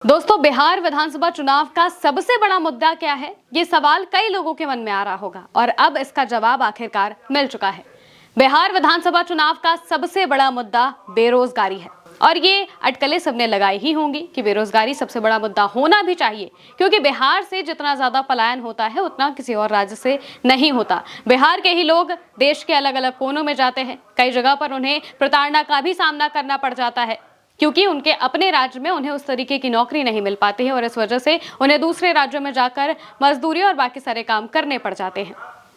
दोस्तों, बिहार विधानसभा चुनाव का सबसे बड़ा मुद्दा क्या है? ये सवाल कई लोगों के मन में आ रहा होगा और अब इसका जवाब आखिरकार मिल चुका है। बिहार विधानसभा चुनाव का सबसे बड़ा मुद्दा बेरोजगारी है और ये अटकलें सबने लगाई ही होंगी कि बेरोजगारी सबसे बड़ा मुद्दा होना भी चाहिए, क्योंकि बिहार से जितना ज्यादा पलायन होता है उतना किसी और राज्य से नहीं होता। बिहार के ही लोग देश के अलग अलग कोनों में जाते हैं, कई जगह पर उन्हें प्रताड़ना का भी सामना करना पड़ जाता है क्योंकि उनके अपने राज्य में उन्हें उस तरीके की नौकरी नहीं मिल पाती है और इस वजह से उन्हें दूसरे राज्यों में जाकर मजदूरी और बाकी सारे काम करने पड़ जाते हैं।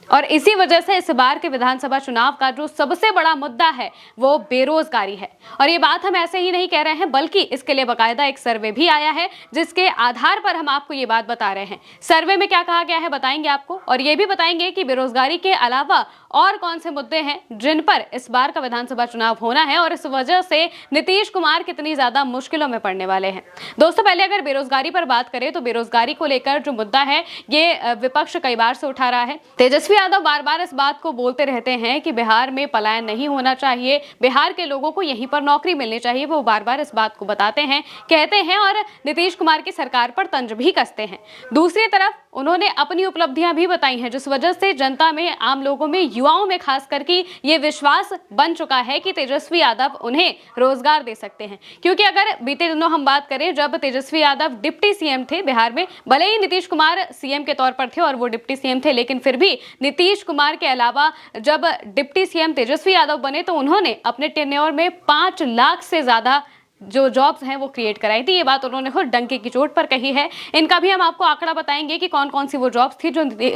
और इसी वजह से इस बार के विधानसभा चुनाव का जो सबसे बड़ा मुद्दा है वो बेरोजगारी है। और ये बात हम ऐसे ही नहीं कह रहे हैं, बल्कि इसके लिए बाकायदा एक सर्वे भी आया है जिसके आधार पर हम आपको ये बात बता रहे हैं। सर्वे में क्या कहा गया है बताएंगे आपको, और ये भी बताएंगे कि बेरोजगारी के अलावा और कौन से मुद्दे हैं जिन पर इस बार का विधानसभा चुनाव होना है और इस वजह से नीतीश कुमार कितनी ज्यादा मुश्किलों में पड़ने वाले हैं। दोस्तों, पहले अगर बेरोजगारी पर बात करें तो बेरोजगारी को लेकर जो मुद्दा है ये विपक्ष कई बार से उठा रहा है। तेजस्वी यादव बार बार इस बात को बोलते रहते हैं कि बिहार में पलायन नहीं होना चाहिए, बिहार के लोगों को यहीं पर नौकरी मिलनी चाहिए। वो बार बार इस बात को बताते हैं, कहते हैं और नीतीश कुमार की सरकार पर तंज भी कसते हैं। दूसरी तरफ उन्होंने अपनी उपलब्धियां भी बताई हैं, जिस वजह से जनता में, आम लोगों में, युवाओं में खास करके ये विश्वास बन चुका है कि तेजस्वी यादव उन्हें रोजगार दे सकते हैं। क्योंकि अगर बीते दिनों हम बात करें, जब तेजस्वी यादव डिप्टी सीएम थे बिहार में, भले ही नीतीश कुमार सीएम के तौर पर थे और वो डिप्टी सीएम थे, लेकिन फिर भी नीतीश कुमार के अलावा जब डिप्टी सीएम तेजस्वी यादव बने तो उन्होंने अपने टेन्योर में 5 लाख से ज्यादा जो जॉब्स हैं वो क्रिएट कराई थी। ये बात उन्होंने खुद डंके की चोट पर कही है। इनका भी हम आपको आंकड़ा बताएंगे कि कौन कौन सी वो जॉब्स थी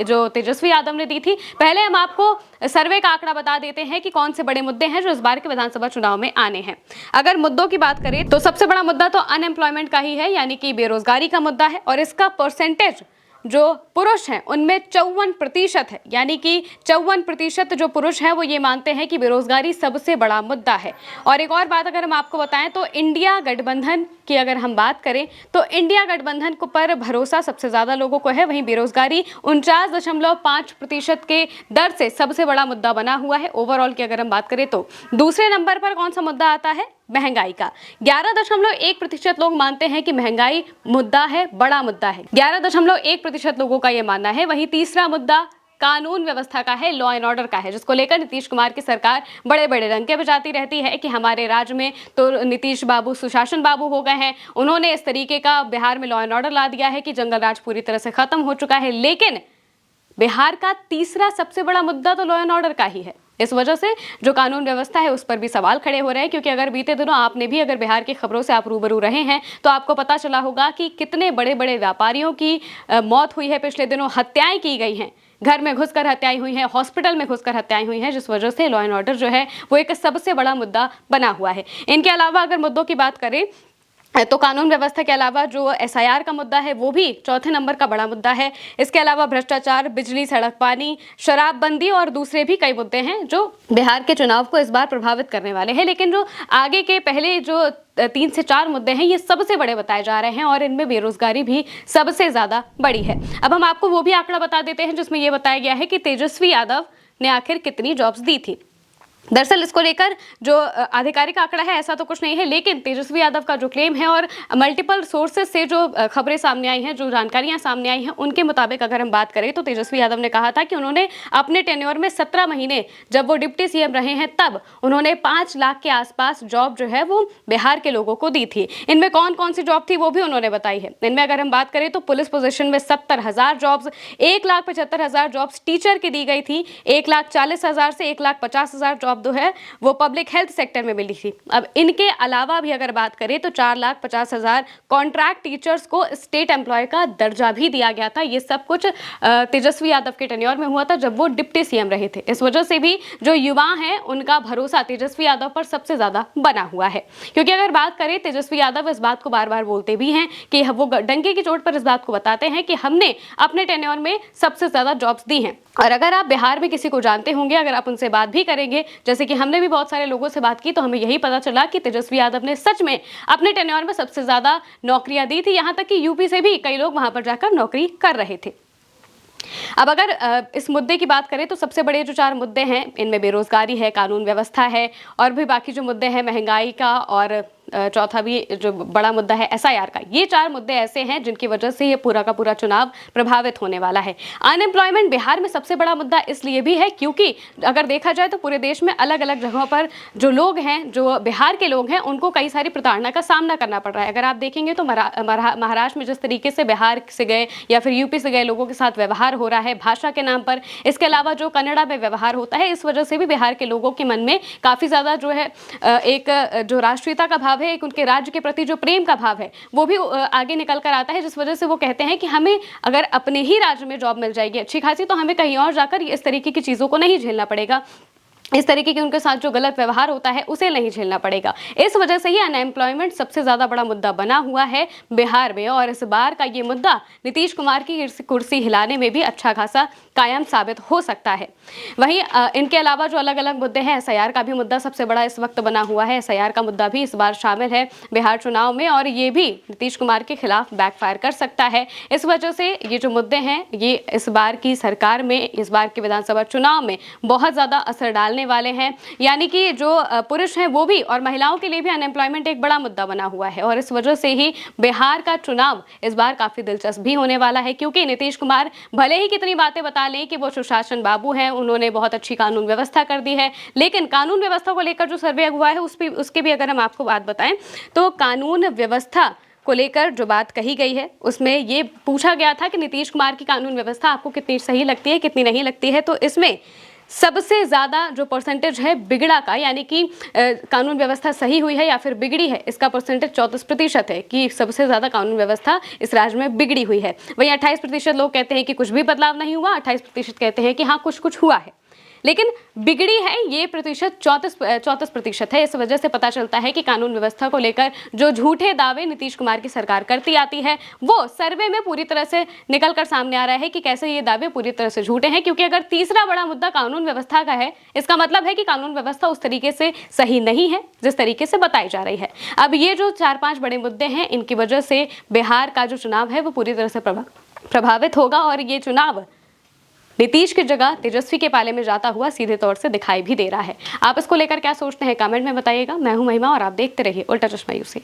जो तेजस्वी यादव ने दी थी। पहले हम आपको सर्वे का आंकड़ा बता देते हैं कि कौन से बड़े मुद्दे हैं जो इस बार के विधानसभा चुनाव में आने हैं। अगर मुद्दों की बात करें तो सबसे बड़ा मुद्दा तो अनएम्प्लॉयमेंट का ही है, यानी कि बेरोजगारी का मुद्दा है। और इसका परसेंटेज जो पुरुष हैं उनमें 54% है, यानी कि 54% जो पुरुष हैं वो ये मानते हैं कि बेरोजगारी सबसे बड़ा मुद्दा है। और एक और बात अगर हम आपको बताएं तो इंडिया गठबंधन की अगर हम बात करें तो इंडिया गठबंधन को पर भरोसा सबसे ज्यादा लोगों को है। वहीं बेरोजगारी 49.5% के दर से सबसे बड़ा मुद्दा बना हुआ है। ओवरऑल की अगर हम बात करें तो दूसरे नंबर पर कौन सा मुद्दा आता है? महंगाई का। 11.1% लोग मानते हैं कि महंगाई मुद्दा है, बड़ा मुद्दा है। 11.1% लोगों का यह मानना है। वहीं तीसरा मुद्दा कानून व्यवस्था का है, लॉ एंड ऑर्डर का है, जिसको लेकर नीतीश कुमार की सरकार बड़े बड़े डंके बजाती रहती है कि हमारे राज्य में तो नीतीश बाबू सुशासन बाबू हो गए हैं, उन्होंने इस तरीके का बिहार में लॉ एंड ऑर्डर ला दिया है कि जंगल राज पूरी तरह से खत्म हो चुका है। लेकिन बिहार का तीसरा सबसे बड़ा मुद्दा तो लॉ एंड ऑर्डर का ही है। इस वजह से जो कानून व्यवस्था है उस पर भी सवाल खड़े हो रहे हैं, क्योंकि अगर बीते दिनों आपने भी अगर बिहार की खबरों से आप रूबरू रहे हैं तो आपको पता चला होगा कि कितने बड़े बड़े व्यापारियों की मौत हुई है पिछले दिनों, हत्याएं की गई हैं, घर में घुसकर हत्याएं हुई हैं, हॉस्पिटल में घुसकर हत्याएं हुई हैं, जिस वजह से लॉ एंड ऑर्डर जो है वो एक सबसे बड़ा मुद्दा बना हुआ है। इनके अलावा अगर मुद्दों की बात करें तो कानून व्यवस्था के अलावा जो एसआईआर का मुद्दा है वो भी चौथे नंबर का बड़ा मुद्दा है। इसके अलावा भ्रष्टाचार, बिजली, सड़क, पानी, शराबबंदी और दूसरे भी कई मुद्दे हैं जो बिहार के चुनाव को इस बार प्रभावित करने वाले हैं। लेकिन जो आगे के पहले जो 3 से 4 मुद्दे हैं ये सबसे बड़े बताए जा रहे हैं और इनमें बेरोजगारी भी सबसे ज्यादा बड़ी है। अब हम आपको वो भी आंकड़ा बता देते हैं जिसमें यह बताया गया है कि तेजस्वी यादव ने आखिर कितनी जॉब्स दी थी। दरअसल इसको लेकर जो आधिकारिक आंकड़ा है ऐसा तो कुछ नहीं है, लेकिन तेजस्वी यादव का जो क्लेम है और मल्टीपल सोर्सेज से जो खबरें सामने आई हैं, जो जानकारियां सामने आई हैं, उनके मुताबिक अगर हम बात करें तो तेजस्वी यादव ने कहा था कि उन्होंने अपने टेन्योर में 17 महीने जब वो डिप्टी सीएम रहे हैं तब उन्होंने 5 लाख के आसपास जॉब जो है वो बिहार के लोगों को दी थी। इनमें कौन कौन सी जॉब थी वो भी उन्होंने बताई है। इनमें अगर हम बात करें तो पुलिस पोजीशन में 70,000 जॉब्स, 1,75,000 जॉब्स टीचर की दी गई थी, 1,40,000 से 1,50,000 जॉब जो है वो पब्लिक हेल्थ सेक्टर में मिली थी। अब इनके अलावा भी अगर बात करें तो 4,50,000 कॉन्ट्रैक्ट टीचर्स को स्टेट एम्प्लॉय का दर्जा भी दिया गया था। ये सब कुछ तेजस्वी यादव के टेन्योर में हुआ था जब वो डिप्टी सीएम रहे थे। इस वजह से भी जो युवा हैं उनका भरोसा तेजस्वी यादव पर सबसे ज्यादा बना हुआ है। क्योंकि अगर बात करें, तेजस्वी यादव इस बात को बार बार बोलते भी हैं कि वो डंके की चोट पर इस बात को बताते हैं कि हमने अपने टेन्योर में सबसे ज्यादा जॉब्स दी हैं। और अगर आप बिहार में किसी को जानते होंगे, अगर आप उनसे बात भी करेंगे, जैसे कि हमने भी बहुत सारे लोगों से बात की, तो हमें यही पता चला कि तेजस्वी यादव ने सच में अपने टेन्योर में सबसे ज्यादा नौकरियां दी थी। यहां तक कि यूपी से भी कई लोग वहां पर जाकर नौकरी कर रहे थे। अब अगर इस मुद्दे की बात करें तो सबसे बड़े जो 4 मुद्दे हैं इनमें बेरोजगारी है, कानून व्यवस्था है और भी बाकी जो मुद्दे हैं महंगाई का और चौथा भी जो बड़ा मुद्दा है SIR का, ये 4 मुद्दे ऐसे हैं जिनकी वजह से ये पूरा का पूरा चुनाव प्रभावित होने वाला है। अनएम्प्लॉयमेंट बिहार में सबसे बड़ा मुद्दा इसलिए भी है क्योंकि अगर देखा जाए तो पूरे देश में अलग अलग जगहों पर जो लोग हैं, जो बिहार के लोग हैं, उनको कई सारी प्रताड़ना का सामना करना पड़ रहा है। अगर आप देखेंगे तो महाराष्ट्र में जिस तरीके से बिहार से गए या फिर यूपी से गए लोगों के साथ व्यवहार हो रहा है भाषा के नाम पर, इसके अलावा जो कन्नड़ा में व्यवहार होता है, इस वजह से भी बिहार के लोगों के मन में काफ़ी ज़्यादा जो है एक जो राष्ट्रीयता का भाव है, एक उनके राज्य के प्रति जो प्रेम का भाव है, वो भी आगे निकल कर आता है, जिस वजह से वो कहते हैं कि हमें अगर अपने ही राज्य में जॉब मिल जाएगी अच्छी खासी, तो हमें कहीं और जाकर इस तरीके की चीज़ों को नहीं झेलना पड़ेगा, इस तरीके के उनके साथ जो गलत व्यवहार होता है उसे नहीं झेलना पड़ेगा। इस वजह से ही अनएम्प्लॉयमेंट सबसे ज़्यादा बड़ा मुद्दा बना हुआ है बिहार में, और इस बार का ये मुद्दा नीतीश कुमार की कुर्सी हिलाने में भी अच्छा खासा कायम साबित हो सकता है। वहीं इनके अलावा जो अलग अलग मुद्दे हैं, SIR का भी मुद्दा सबसे बड़ा इस वक्त बना हुआ है। SIR का मुद्दा भी इस बार शामिल है बिहार चुनाव में, और ये भी नीतीश कुमार के खिलाफ बैकफायर कर सकता है। इस वजह से ये जो मुद्दे हैं, ये इस बार की सरकार में, इस बार के विधानसभा चुनाव में बहुत ज़्यादा असर डालने वाले हैं। यानी कि जो पुरुष हैं वो भी, और महिलाओं के लिए भी अनएम्प्लॉयमेंट एक बड़ा मुद्दा बना हुआ है, और इस वजह से ही बिहार का चुनाव इस बार काफी दिलचस्प भी होने वाला है, क्योंकि नीतीश कुमार भले ही कितनी बातें बता लें कि वो सुशासन बाबू हैं, उन्होंने बहुत अच्छी कानून व्यवस्था कर दी है, लेकिन कानून व्यवस्था को लेकर जो सर्वे हुआ है उसके भी अगर हम आपको बात बताएं तो कानून व्यवस्था को लेकर जो बात कही गई है उसमें ये पूछा गया था कि नीतीश कुमार की कानून व्यवस्था आपको कितनी सही लगती है, कितनी नहीं लगती है, तो इसमें सबसे ज़्यादा जो परसेंटेज है बिगड़ा का, यानी कि कानून व्यवस्था सही हुई है या फिर बिगड़ी है, इसका परसेंटेज 34% है कि सबसे ज़्यादा कानून व्यवस्था इस राज्य में बिगड़ी हुई है। वहीं 28% लोग कहते हैं कि कुछ भी बदलाव नहीं हुआ, 28% कहते हैं कि हाँ कुछ कुछ हुआ है, लेकिन बिगड़ी है ये प्रतिशत 34% है। इस वजह से पता चलता है कि कानून व्यवस्था को लेकर जो झूठे दावे नीतीश कुमार की सरकार करती आती है, वो सर्वे में पूरी तरह से निकल कर सामने आ रहा है कि कैसे ये दावे पूरी तरह से झूठे हैं। क्योंकि अगर तीसरा बड़ा मुद्दा कानून व्यवस्था का है, इसका मतलब है कि कानून व्यवस्था उस तरीके से सही नहीं है जिस तरीके से बताई जा रही है। अब ये जो 4-5 बड़े मुद्दे हैं, इनकी वजह से बिहार का जो चुनाव है वो पूरी तरह से प्रभावित होगा, और ये चुनाव नीतीश की जगह तेजस्वी के पाले में जाता हुआ सीधे तौर से दिखाई भी दे रहा है। आप इसको लेकर क्या सोचते हैं, कमेंट में बताइएगा। मैं हूं महिमा और आप देखते रहिए उल्टा चश्मा यूसी।